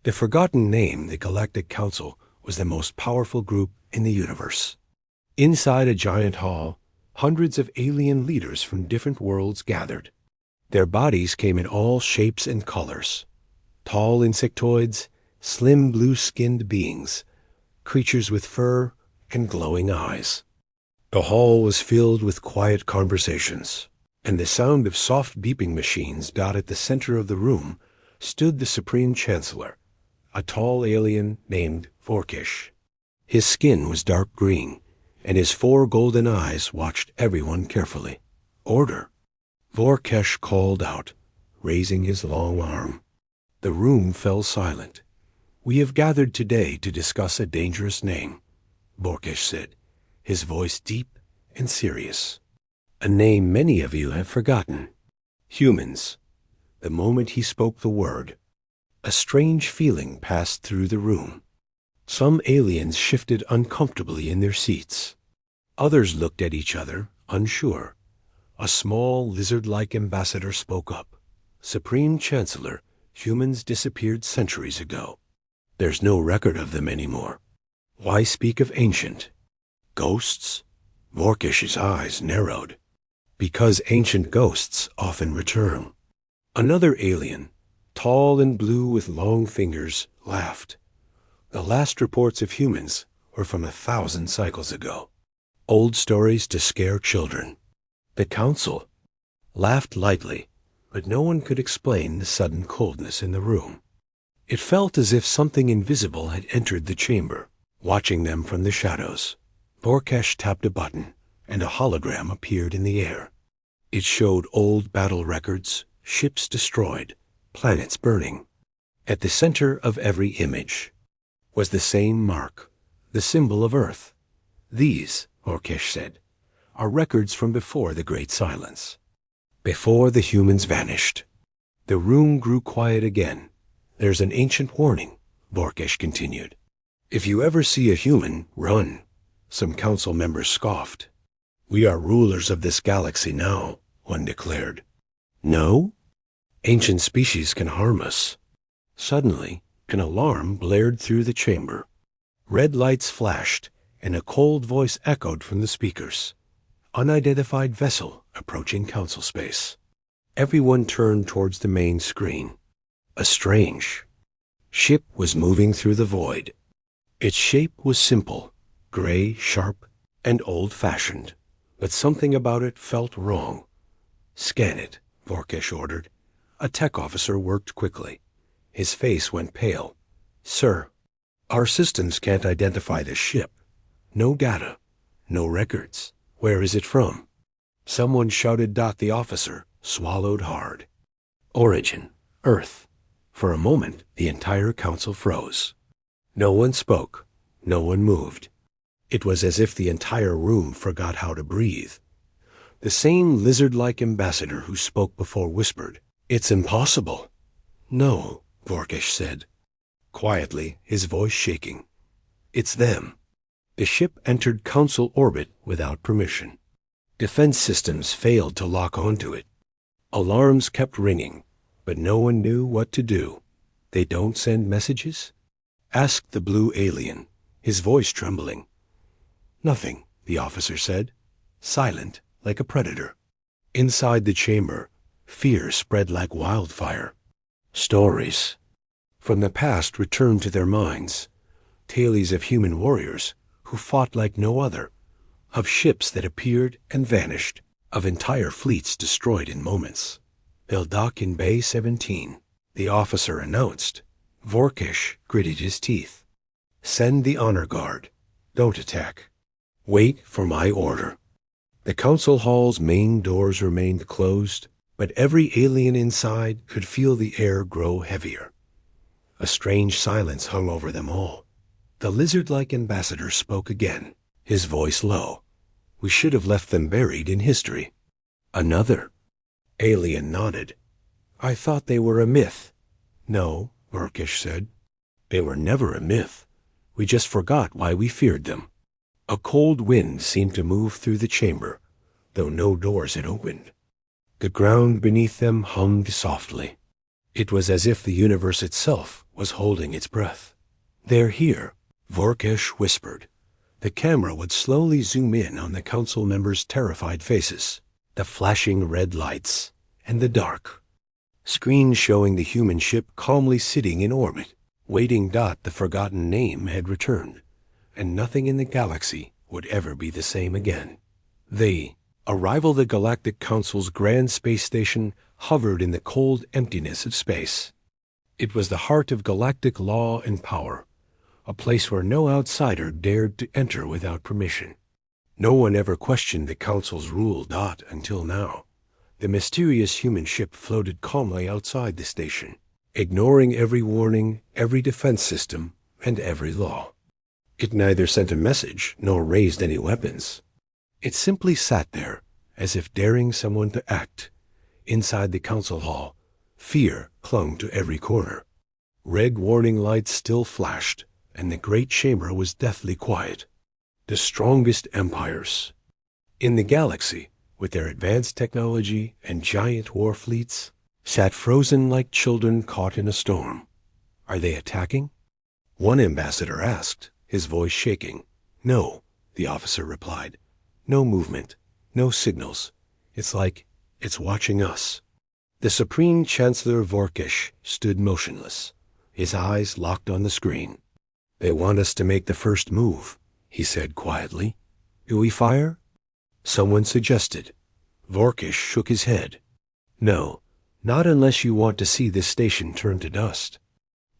The forgotten name, the Galactic Council, was the most powerful group in the universe. Inside a giant hall, hundreds of alien leaders from different worlds gathered. Their bodies came in all shapes and colors. Tall insectoids, slim blue-skinned beings, creatures with fur and glowing eyes. The hall was filled with quiet conversations, and the sound of soft beeping machines dotted the center of the room stood the Supreme Chancellor, a tall alien named Vorkish. His skin was dark green, and his 4 golden eyes watched everyone carefully. "Order!" Vorkish called out, raising his long arm. The room fell silent. "We have gathered today to discuss a dangerous name," Vorkish said, his voice deep and serious. "A name many of you have forgotten. Humans." The moment he spoke the word, a strange feeling passed through the room. Some aliens shifted uncomfortably in their seats. Others looked at each other, unsure. A small, lizard-like ambassador spoke up. "Supreme Chancellor, humans disappeared centuries ago. There's no record of them anymore. Why speak of ancient? Ghosts?" Vorkish's eyes narrowed. "Because ancient ghosts often return." Another alien, tall and blue with long fingers, laughed. "The last reports of humans were from 1,000 cycles ago. Old stories to scare children." The council laughed lightly, but no one could explain the sudden coldness in the room. It felt as if something invisible had entered the chamber, watching them from the shadows. Vorkish tapped a button, and a hologram appeared in the air. It showed old battle records, ships destroyed, planets burning. At the center of every image was the same mark, the symbol of Earth. "These," Vorkish said, "are records from before the Great Silence, before the humans vanished." The room grew quiet again. "There's an ancient warning," Vorkish continued. "If you ever see a human, run." Some council members scoffed. "We are rulers of this galaxy now," one declared. "No? Ancient species can harm us." Suddenly, an alarm blared through the chamber. Red lights flashed, and a cold voice echoed from the speakers. "Unidentified vessel approaching council space." Everyone turned towards the main screen. A strange ship was moving through the void. Its shape was simple, gray, sharp, and old-fashioned, but something about it felt wrong. "Scan it," Vorkish ordered. A tech officer worked quickly. His face went pale. "Sir, our systems can't identify the ship. No data, no records. Where is it from?" Someone shouted. The officer swallowed hard. "Origin, Earth." For a moment, the entire council froze. No one spoke. No one moved. It was as if the entire room forgot how to breathe. The same lizard-like ambassador who spoke before whispered, "It's impossible." "No," Vorkish said, quietly, his voice shaking. "It's them." The ship entered council orbit without permission. Defense systems failed to lock onto it. Alarms kept ringing, but no one knew what to do. "They don't send messages?" asked the blue alien, his voice trembling. "Nothing," the officer said, silent like a predator. Inside the chamber, fear spread like wildfire. Stories from the past returned to their minds, tales of human warriors who fought like no other, of ships that appeared and vanished, of entire fleets destroyed in moments. "They'll dock in Bay 17, the officer announced. Vorkish gritted his teeth. "Send the honor guard. Don't attack. Wait for my order." The council hall's main doors remained closed, but every alien inside could feel the air grow heavier. A strange silence hung over them all. The lizard-like ambassador spoke again, his voice low. "We should have left them buried in history." Another alien nodded. "I thought they were a myth." "No," Vorkish said. "They were never a myth. We just forgot why we feared them." A cold wind seemed to move through the chamber, though no doors had opened. The ground beneath them hummed softly. It was as if the universe itself was holding its breath. "They're here," Vorkesh whispered. The camera would slowly zoom in on the council members' terrified faces, the flashing red lights, and the dark. Screen showing the human ship calmly sitting in orbit, waiting. The forgotten name had returned, and nothing in the galaxy would ever be the same again. The Galactic Council's grand space station hovered in the cold emptiness of space. It was the heart of galactic law and power, a place where no outsider dared to enter without permission. No one ever questioned the Council's rule. Until now, the mysterious human ship floated calmly outside the station, ignoring every warning, every defense system, and every law. It neither sent a message nor raised any weapons. It simply sat there, as if daring someone to act. Inside the council hall, fear clung to every corner. Red warning lights still flashed, and the great chamber was deathly quiet. The strongest empires in the galaxy, with their advanced technology and giant war fleets, sat frozen like children caught in a storm. "Are they attacking?" one ambassador asked, his voice shaking. "No," the officer replied. "No movement, no signals. It's like it's watching us." The Supreme Chancellor Vorkesh stood motionless, his eyes locked on the screen. "They want us to make the first move," he said quietly. "Do we fire?" Someone suggested. Vorkesh shook his head. "No, not unless you want to see this station turn to dust."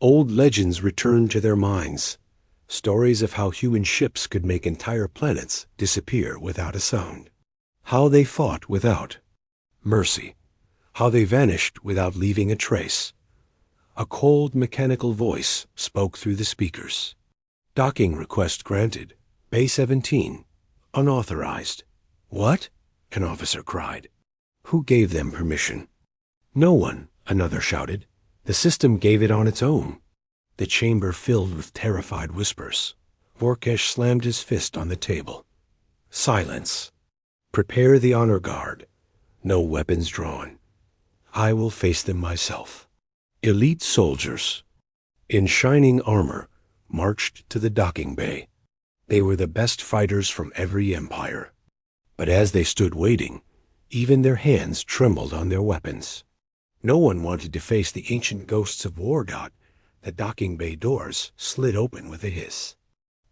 Old legends returned to their minds, stories of how human ships could make entire planets disappear without a sound, how they fought without mercy, how they vanished without leaving a trace. A cold mechanical voice spoke through the speakers. "Docking request granted. Bay 17. Unauthorized." "What?" an officer cried. "Who gave them permission?" "No one," another shouted. "The system gave it on its own." The chamber filled with terrified whispers. Vorkesh slammed his fist on the table. "Silence. Prepare the honor guard. No weapons drawn. I will face them myself." Elite soldiers, in shining armor, marched to the docking bay. They were the best fighters from every empire. But as they stood waiting, even their hands trembled on their weapons. No one wanted to face the ancient ghosts of war. The docking bay doors slid open with a hiss.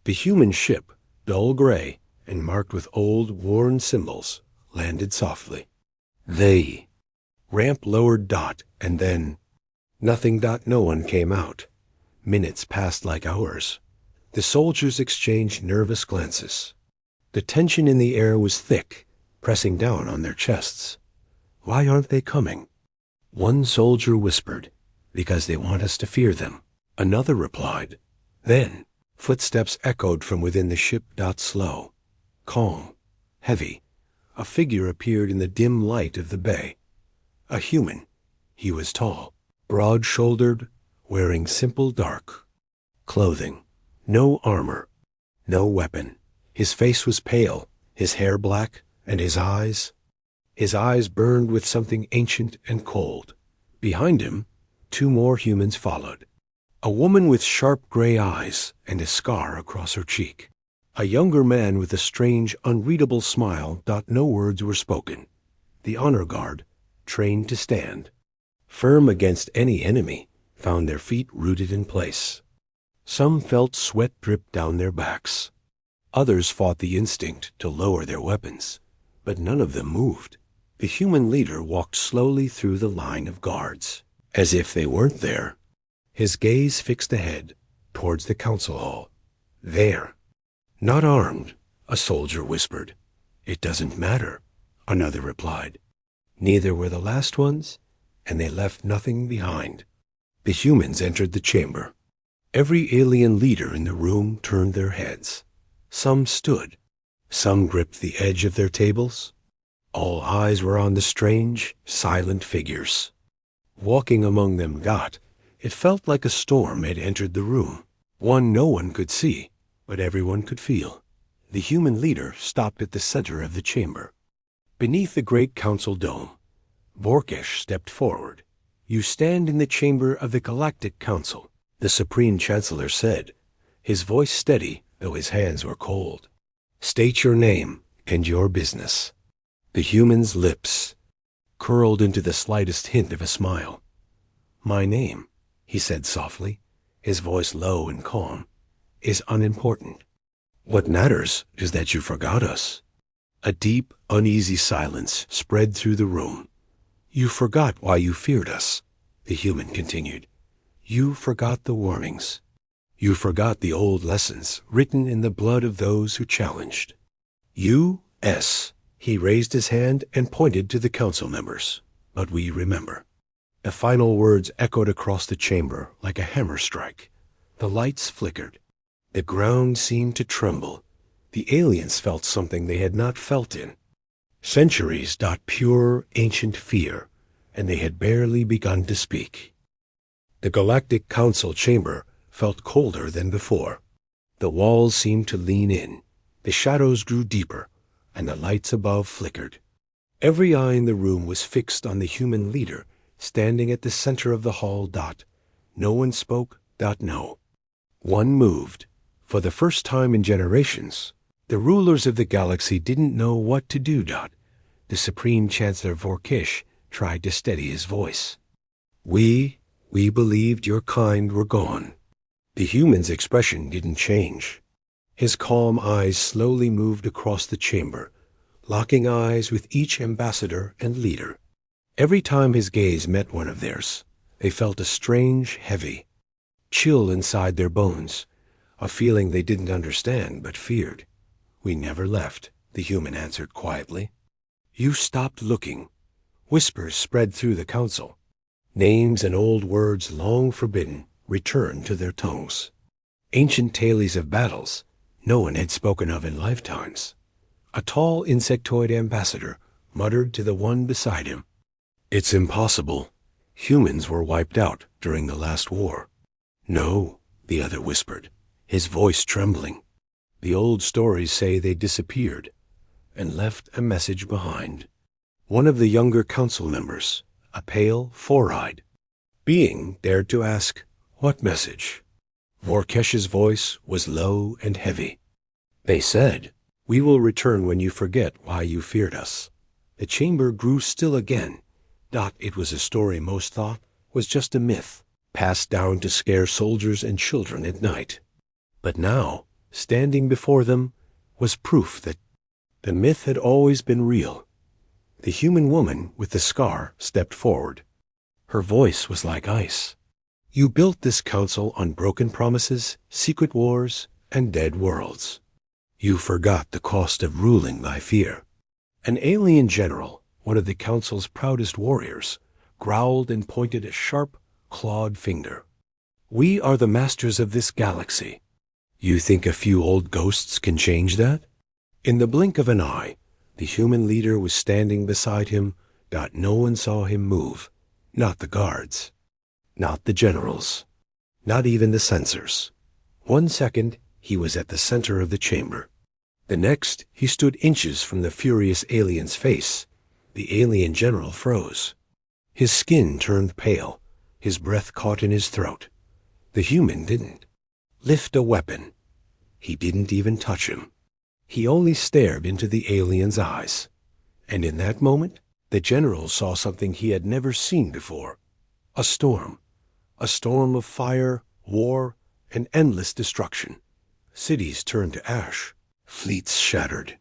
The human ship, dull gray and marked with old, worn symbols, landed softly. They ramp lowered. And then nothing. No one came out. Minutes passed like hours. The soldiers exchanged nervous glances. The tension in the air was thick, pressing down on their chests. "Why aren't they coming?" One soldier whispered, "Because they want us to fear them." Another replied. Then footsteps echoed from within the ship. Slow, calm, heavy. A figure appeared in the dim light of the bay. A human. He was tall, broad-shouldered, wearing simple dark clothing. No armor, no weapon. His face was pale, his hair black, and his eyes burned with something ancient and cold. Behind him, two more humans followed. A woman with sharp gray eyes and a scar across her cheek. A younger man with a strange, unreadable smile. No words were spoken. The honor guard, trained to stand, firm against any enemy, found their feet rooted in place. Some felt sweat drip down their backs. Others fought the instinct to lower their weapons, but none of them moved. The human leader walked slowly through the line of guards, as if they weren't there. His gaze fixed ahead, towards the council hall. "There." "Not armed," a soldier whispered. "It doesn't matter," another replied. "Neither were the last ones, and they left nothing behind." The humans entered the chamber. Every alien leader in the room turned their heads. Some stood. Some gripped the edge of their tables. All eyes were on the strange, silent figures. Walking among them, it felt like a storm had entered the room. One no one could see, but everyone could feel. The human leader stopped at the center of the chamber. Beneath the great council dome, Vorkesh stepped forward. "You stand in the chamber of the Galactic Council, the Supreme Chancellor said, his voice steady though his hands were cold. "State your name and your business." The human's lips curled into the slightest hint of a smile. "My name," he said softly, his voice low and calm, "is unimportant. What matters is that you forgot us." A deep, uneasy silence spread through the room. "You forgot why you feared us," the human continued. "You forgot the warnings. You forgot the old lessons written in the blood of those who challenged. U.S." He raised his hand and pointed to the council members. "But we remember." The final words echoed across the chamber like a hammer strike. The lights flickered. The ground seemed to tremble. The aliens felt something they had not felt in centuries. Pure, ancient fear, and they had barely begun to speak. The Galactic Council chamber felt colder than before. The walls seemed to lean in. The shadows grew deeper, and the lights above flickered. Every eye in the room was fixed on the human leader standing at the center of the hall. No one spoke. No one moved. For the first time in generations, the rulers of the galaxy didn't know what to do. The Supreme Chancellor Vorkish tried to steady his voice. We believed your kind were gone." The human's expression didn't change. His calm eyes slowly moved across the chamber, locking eyes with each ambassador and leader. Every time his gaze met one of theirs, they felt a strange, heavy chill inside their bones, a feeling they didn't understand but feared. "We never left," the human answered quietly. "You stopped looking." Whispers spread through the council. Names and old words long forbidden returned to their tongues. Ancient tales of battles no one had spoken of in lifetimes. A tall insectoid ambassador muttered to the one beside him, "It's impossible. Humans were wiped out during the last war." "No," the other whispered, his voice trembling. "The old stories say they disappeared and left a message behind." One of the younger council members, a pale, four-eyed being, dared to ask, "What message?" Vorkesh's voice was low and heavy. "They said, 'We will return when you forget why you feared us.'" The chamber grew still again. It was a story most thought was just a myth, passed down to scare soldiers and children at night. But now, standing before them, was proof that the myth had always been real. The human woman with the scar stepped forward. Her voice was like ice. "You built this council on broken promises, secret wars, and dead worlds. You forgot the cost of ruling by fear." An alien general, one of the council's proudest warriors, growled and pointed a sharp, clawed finger. "We are the masters of this galaxy. You think a few old ghosts can change that?" In the blink of an eye, the human leader was standing beside him. No one saw him move. Not the guards. Not the generals. Not even the censors. 1 second, he was at the center of the chamber. The next, he stood inches from the furious alien's face. The alien general froze. His skin turned pale. His breath caught in his throat. The human didn't lift a weapon. He didn't even touch him. He only stared into the alien's eyes. And in that moment, the general saw something he had never seen before. A storm. A storm of fire, war, and endless destruction. Cities turned to ash. Fleets shattered.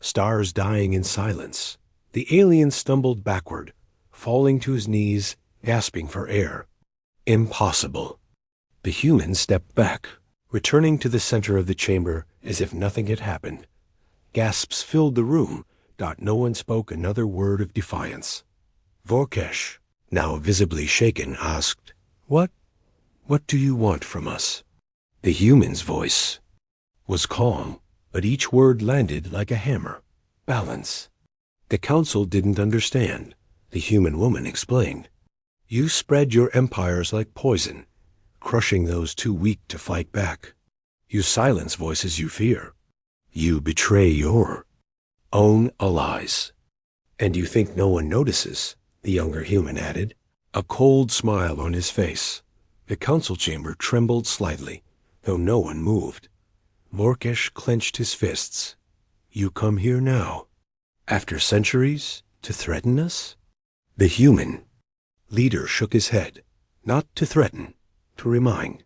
Stars dying in silence. The alien stumbled backward, falling to his knees, gasping for air. Impossible. The human stepped back, returning to the center of the chamber as if nothing had happened. Gasps filled the room. No one spoke another word of defiance. Vorkesh, now visibly shaken, asked, What do you want from us?" The human's voice was calm, but each word landed like a hammer. Balance. The council didn't understand. The human woman explained. "You spread your empires like poison, crushing those too weak to fight back. You silence voices you fear. You betray your own allies. And you think no one notices," the younger human added, a cold smile on his face. The council chamber trembled slightly, though no one moved. Vorkesh clenched his fists. You come here now, after centuries, to threaten us? The human leader shook his head, not to threaten, to remind.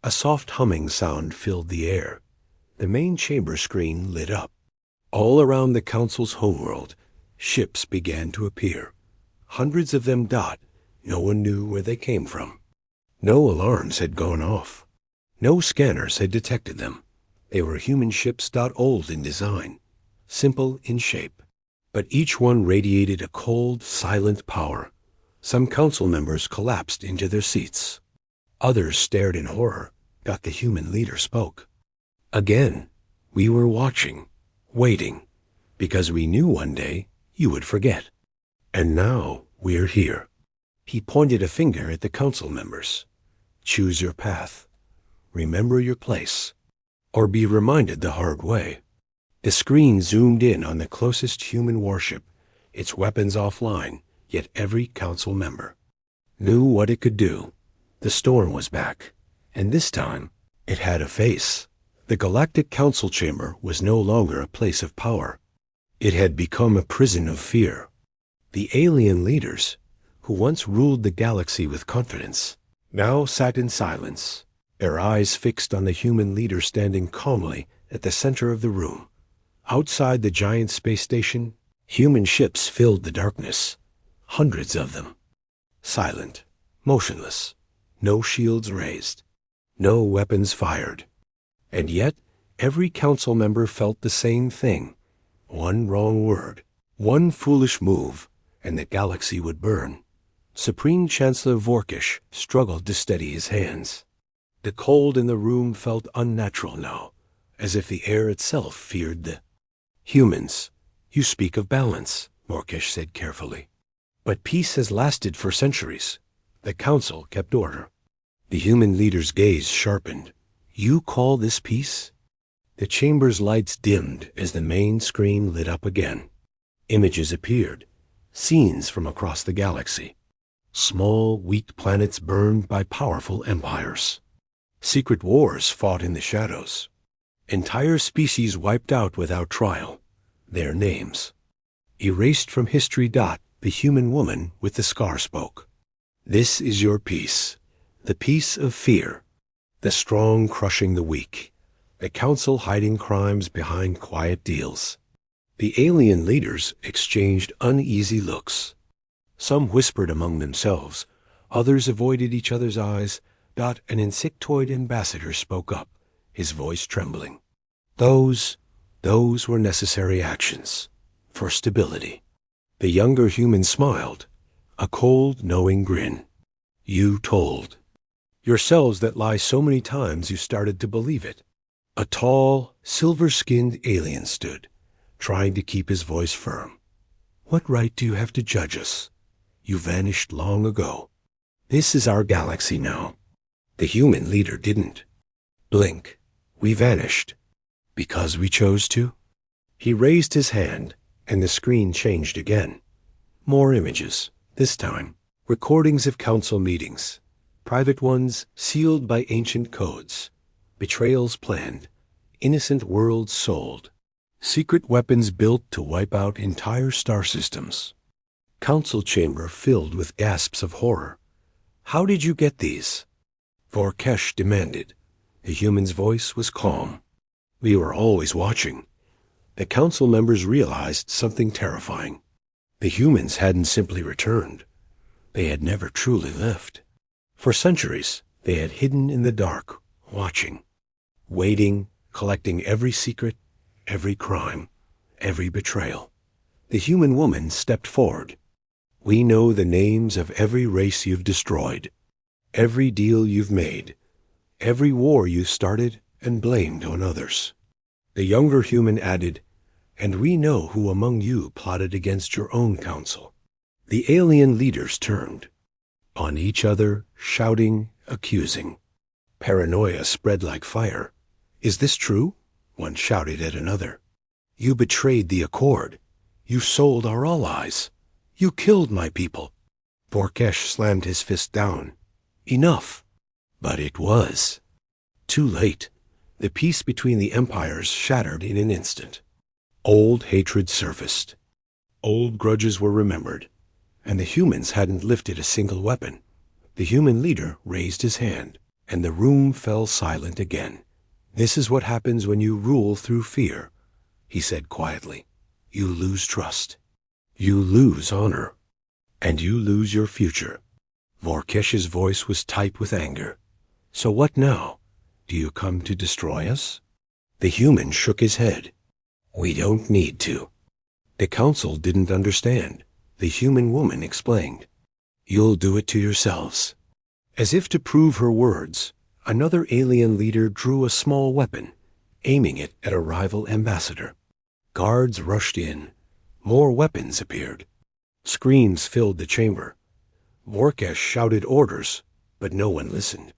A soft humming sound filled the air. The main chamber screen lit up. All around the council's homeworld, ships began to appear. Hundreds of them dot. No one knew where they came from. No alarms had gone off. No scanners had detected them. They were human ships, old in design, simple in shape. But each one radiated a cold, silent power. Some council members collapsed into their seats. Others stared in horror. The human leader spoke. Again, we were watching, waiting, because we knew one day you would forget. And now we're here. He pointed a finger at the council members. Choose your path. Remember your place. Or be reminded the hard way. The screen zoomed in on the closest human warship, its weapons offline, yet every council member knew what it could do. The storm was back, and this time it had a face. The Galactic Council chamber was no longer a place of power. It had become a prison of fear. The alien leaders, who once ruled the galaxy with confidence, now sat in silence, their eyes fixed on the human leader standing calmly at the center of the room. Outside the giant space station, human ships filled the darkness, hundreds of them, silent, motionless, no shields raised, no weapons fired. And yet, every council member felt the same thing. One wrong word, one foolish move, and the galaxy would burn. Supreme Chancellor Vorkesh struggled to steady his hands. The cold in the room felt unnatural now, as if the air itself feared the humans. You speak of balance, Vorkesh said carefully. But peace has lasted for centuries. The council kept order. The human leader's gaze sharpened. You call this peace? The chamber's lights dimmed as the main screen lit up again. Images appeared, scenes from across the galaxy. Small, weak planets burned by powerful empires. Secret wars fought in the shadows. Entire species wiped out without trial. Their names erased from history. The human woman with the scar spoke. This is your peace, the peace of fear. The strong crushing the weak. The council hiding crimes behind quiet deals. The alien leaders exchanged uneasy looks. Some whispered among themselves. Others avoided each other's eyes. An insectoid ambassador spoke up, his voice trembling. Those were necessary actions for stability. The younger human smiled, a cold, knowing grin. You told yourselves that lie so many times you started to believe it. A tall, silver-skinned alien stood, trying to keep his voice firm. What right do you have to judge us? You vanished long ago. This is our galaxy now. The human leader didn't blink. We vanished. Because we chose to? He raised his hand, and the screen changed again. More images, this time. Recordings of council meetings. Private ones sealed by ancient codes. Betrayals planned. Innocent worlds sold. Secret weapons built to wipe out entire star systems. Council chamber filled with gasps of horror. How did you get these? Vorkesh demanded. The human's voice was calm. We were always watching. The council members realized something terrifying. The humans hadn't simply returned. They had never truly left. For centuries, they had hidden in the dark, watching, waiting, collecting every secret, every crime, every betrayal. The human woman stepped forward. We know the names of every race you've destroyed, every deal you've made, every war you started and blamed on others. The younger human added, and we know who among you plotted against your own council. The alien leaders turned on each other, shouting, accusing. Paranoia spread like fire. Is this true? One shouted at another. You betrayed the accord. You sold our allies. You killed my people. Vorkesh slammed his fist down. Enough. But it was. Too late. The peace between the empires shattered in an instant. Old hatred surfaced. Old grudges were remembered. And the humans hadn't lifted a single weapon. The human leader raised his hand, and the room fell silent again. "This is what happens when you rule through fear," he said quietly. "You lose trust. You lose honor. And you lose your future." Vorkesh's voice was tight with anger. "So what now? Do you come to destroy us?" The human shook his head. "We don't need to." The council didn't understand. The human woman explained. "You'll do it to yourselves." As if to prove her words, another alien leader drew a small weapon, aiming it at a rival ambassador. Guards rushed in. More weapons appeared. Screams filled the chamber. Vorkesh shouted orders, but no one listened.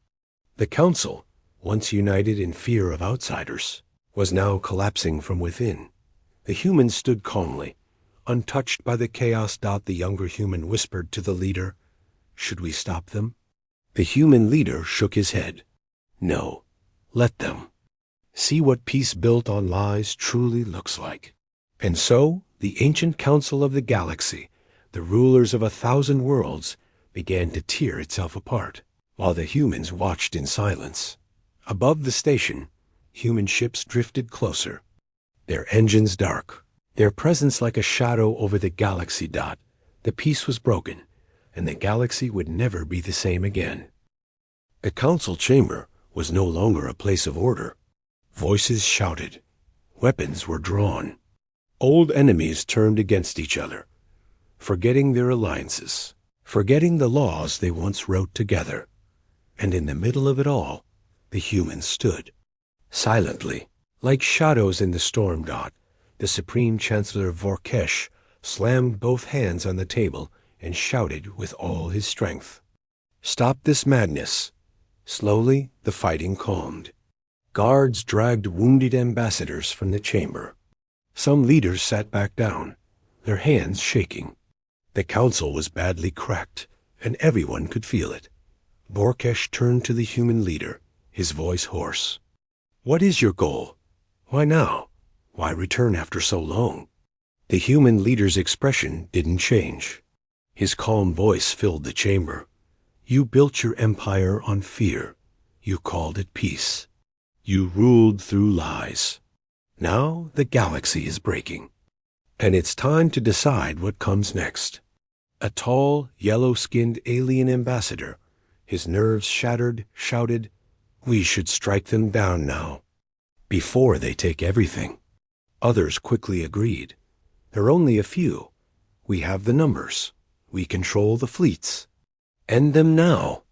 The council, once united in fear of outsiders, was now collapsing from within. The humans stood calmly, untouched by the chaos. The younger human whispered to the leader, "Should we stop them?" The human leader shook his head. "No, let them. See what peace built on lies truly looks like." And so, the ancient council of the galaxy, the rulers of 1,000 worlds, began to tear itself apart, while the humans watched in silence. Above the station, human ships drifted closer, their engines dark, their presence like a shadow over the galaxy. The peace was broken, and the galaxy would never be the same again. The council chamber was no longer a place of order. Voices shouted. Weapons were drawn. Old enemies turned against each other, forgetting their alliances, forgetting the laws they once wrote together. And in the middle of it all, the humans stood, silently, like shadows in the storm. The Supreme Chancellor Vorkesh slammed both hands on the table and shouted with all his strength, "Stop this madness!" Slowly, the fighting calmed. Guards dragged wounded ambassadors from the chamber. Some leaders sat back down, their hands shaking. The council was badly cracked, and everyone could feel it. Vorkesh turned to the human leader, his voice hoarse. "What is your goal? Why now? Why return after so long?" The human leader's expression didn't change. His calm voice filled the chamber. "You built your empire on fear. You called it peace. You ruled through lies. Now the galaxy is breaking, and it's time to decide what comes next." A tall, yellow-skinned alien ambassador, his nerves shattered, shouted, "We should strike them down now, before they take everything." Others quickly agreed. "There are only a few. We have the numbers. We control the fleets. End them now."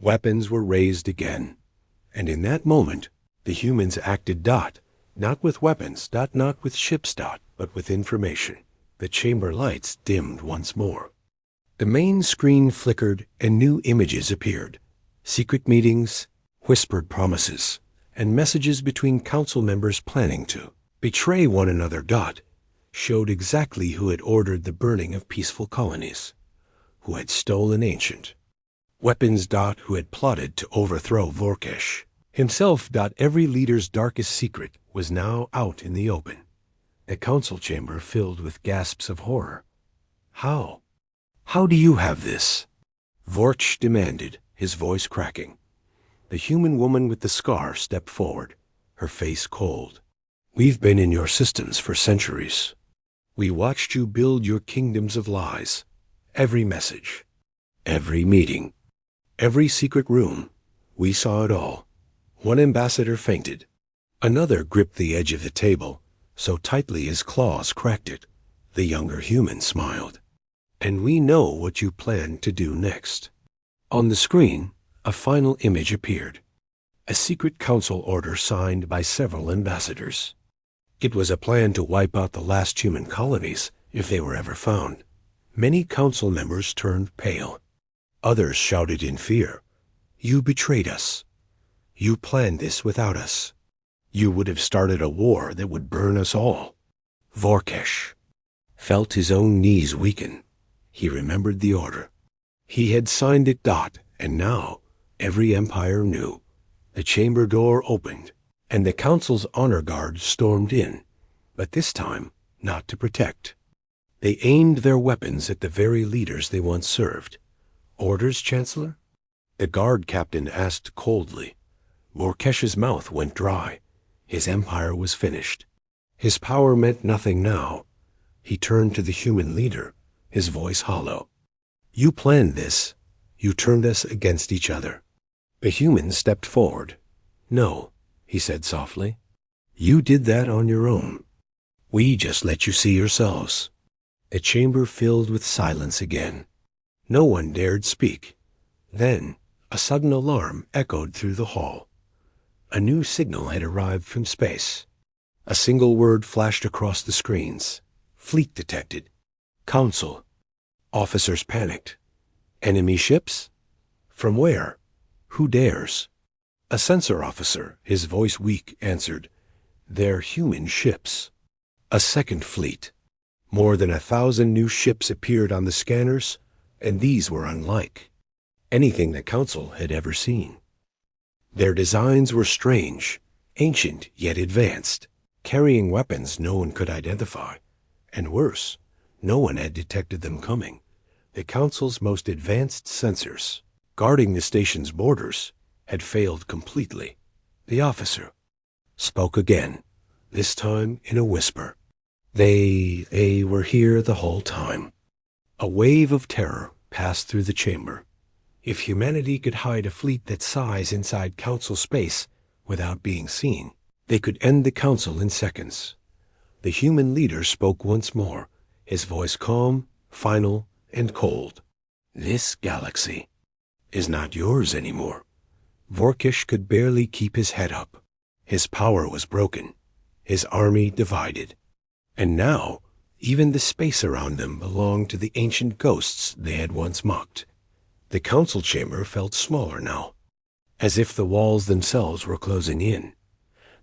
Weapons were raised again, and in that moment, the humans acted. Not with weapons, not with ships, but with information. The chamber lights dimmed once more. The main screen flickered and new images appeared. Secret meetings, whispered promises, and messages between council members planning to betray one another. Showed exactly who had ordered the burning of peaceful colonies, who had stolen ancient weapons. Who had plotted to overthrow Vorkesh himself. Every leader's darkest secret was now out in the open. The council chamber filled with gasps of horror. How? How do you have this?" Vorch demanded, his voice cracking. The human woman with the scar stepped forward, her face cold. "We've been in your systems for centuries. We watched you build your kingdoms of lies. Every message, every meeting, every secret room, we saw it all." One ambassador fainted. Another gripped the edge of the table, so tightly his claws cracked it. The younger human smiled. "And we know what you plan to do next." On the screen, a final image appeared. A secret council order signed by several ambassadors. It was a plan to wipe out the last human colonies, if they were ever found. Many council members turned pale. Others shouted in fear, "You betrayed us. You planned this without us. You would have started a war that would burn us all." Vorkesh felt his own knees weaken. He remembered the order. He had signed it. And now Every empire knew. The chamber door opened, and the council's honor guard stormed in, but this time not to protect. They aimed their weapons at the very leaders they once served. "Orders, Chancellor?" The guard captain asked coldly. Vorkesh's mouth went dry. His empire was finished. His power meant nothing now. He turned to the human leader, his voice hollow. "You planned this. You turned us against each other." The human stepped forward. "No," he said softly. "You did that on your own. We just let you see yourselves." The chamber filled with silence again. No one dared speak. Then a sudden alarm echoed through the hall. A new signal had arrived from space. A single word flashed across the screens. "Fleet detected. Council." Officers panicked. "Enemy ships? From where? Who dares?" A sensor officer, his voice weak, answered, "They're human ships." A second fleet. More than 1,000 new ships appeared on the scanners, and these were unlike anything the Council had ever seen. Their designs were strange, ancient yet advanced, carrying weapons no one could identify. And worse, no one had detected them coming. The Council's most advanced sensors, guarding the station's borders, had failed completely. The officer spoke again, this time in a whisper. They were here the whole time." A wave of terror passed through the chamber. If humanity could hide a fleet that size inside Council space without being seen, they could end the Council in seconds. The human leader spoke once more, his voice calm, final, and cold. "This galaxy is not yours anymore." Vorkish could barely keep his head up. His power was broken, his army divided. And now, even the space around them belonged to the ancient ghosts they had once mocked. The council chamber felt smaller now, as if the walls themselves were closing in.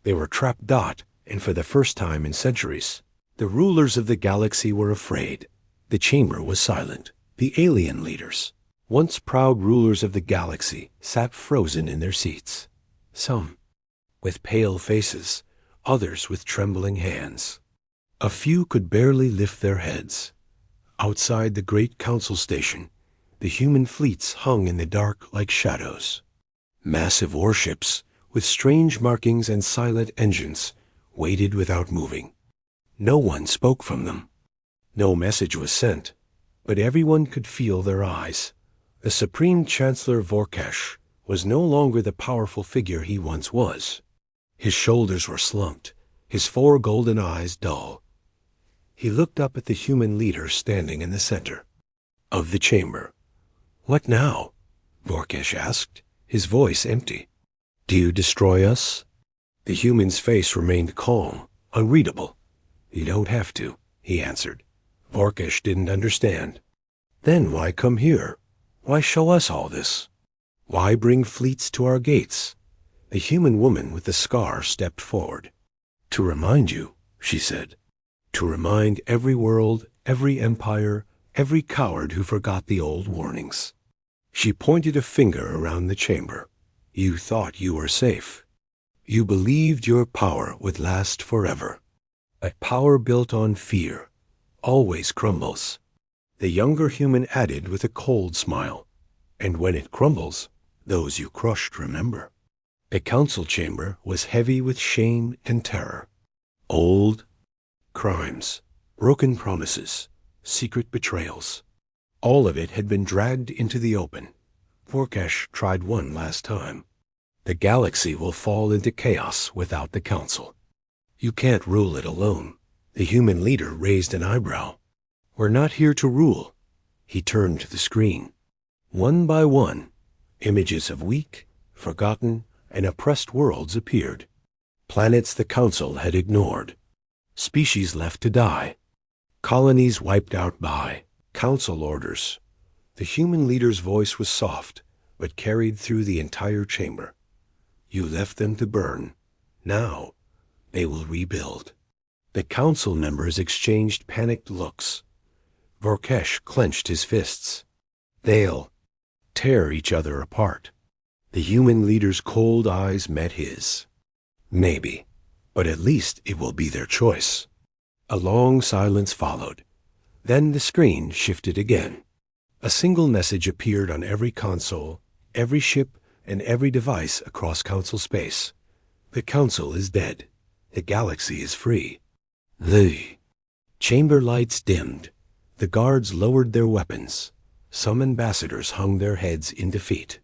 They were trapped dot, and for the first time in centuries, the rulers of the galaxy were afraid. The chamber was silent. The alien leaders, once proud rulers of the galaxy, sat frozen in their seats. Some with pale faces, others with trembling hands. A few could barely lift their heads. Outside the great council station, the human fleets hung in the dark like shadows. Massive warships, with strange markings and silent engines, waited without moving. No one spoke from them. No message was sent, but everyone could feel their eyes. The Supreme Chancellor Vorkesh was no longer the powerful figure he once was. His shoulders were slumped, his 4 golden eyes dull. He looked up at the human leader standing in the center of the chamber. "What now?" Vorkesh asked, his voice empty. "Do you destroy us?" The human's face remained calm, unreadable. "You don't have to," he answered. Vorkesh didn't understand. "Then why come here? Why show us all this? Why bring fleets to our gates?" The human woman with the scar stepped forward. "To remind you," she said. "To remind every world, every empire, every coward who forgot the old warnings." She pointed a finger around the chamber. "You thought you were safe. You believed your power would last forever. A power built on fear always crumbles." The younger human added with a cold smile, "And when it crumbles, those you crushed remember." The council chamber was heavy with shame and terror. Old crimes, broken promises, secret betrayals. All of it had been dragged into the open. Vorkesh tried one last time. "The galaxy will fall into chaos without the council. You can't rule it alone." The human leader raised an eyebrow. "We're not here to rule." He turned to the screen. One by one, images of weak, forgotten, and oppressed worlds appeared. Planets the council had ignored. Species left to die. Colonies wiped out by council orders. The human leader's voice was soft, but carried through the entire chamber. "You left them to burn. Now they will rebuild." The council members exchanged panicked looks. Vorkesh clenched his fists. "They'll tear each other apart." The human leader's cold eyes met his. Maybe, but at least it will be their choice. A long silence followed. Then the screen shifted again. A single message appeared on every console, every ship, and every device across Council space. The Council is dead. The galaxy is free. The chamber lights dimmed. The guards lowered their weapons. Some ambassadors hung their heads in defeat.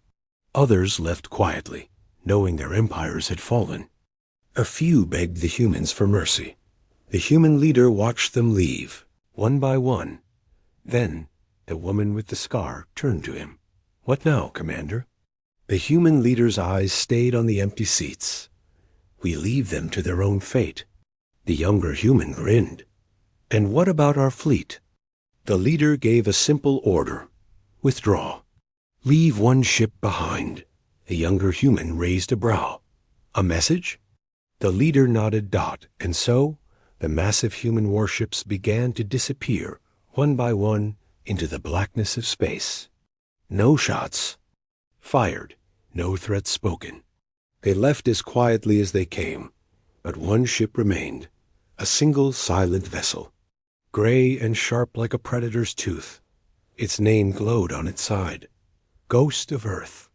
Others left quietly, knowing their empires had fallen. A few begged the humans for mercy. The human leader watched them leave, one by one. Then the woman with the scar turned to him. "What now, Commander?" The human leader's eyes stayed on the empty seats. "We leave them to their own fate." The younger human grinned. "And what about our fleet?" The leader gave a simple order. "Withdraw. Leave one ship behind." The younger human raised a brow. "A message?" The leader nodded. And so the massive human warships began to disappear, one by one, into the blackness of space. No shots fired, no threats spoken. They left as quietly as they came, but one ship remained, a single silent vessel, gray and sharp like a predator's tooth. Its name glowed on its side, Ghost of Earth.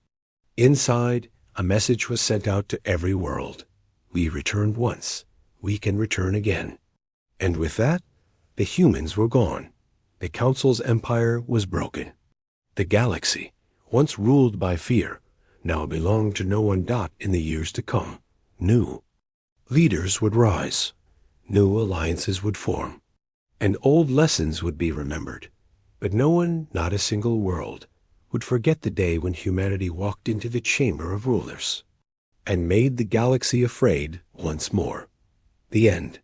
Inside, a message was sent out to every world. We returned once, we can return again. And with that, the humans were gone. The Council's empire was broken. The galaxy, once ruled by fear, now belonged to no one. In the years to come, new leaders would rise, new alliances would form, and old lessons would be remembered. But no one, not a single world, would forget the day when humanity walked into the chamber of rulers and made the galaxy afraid once more. The end.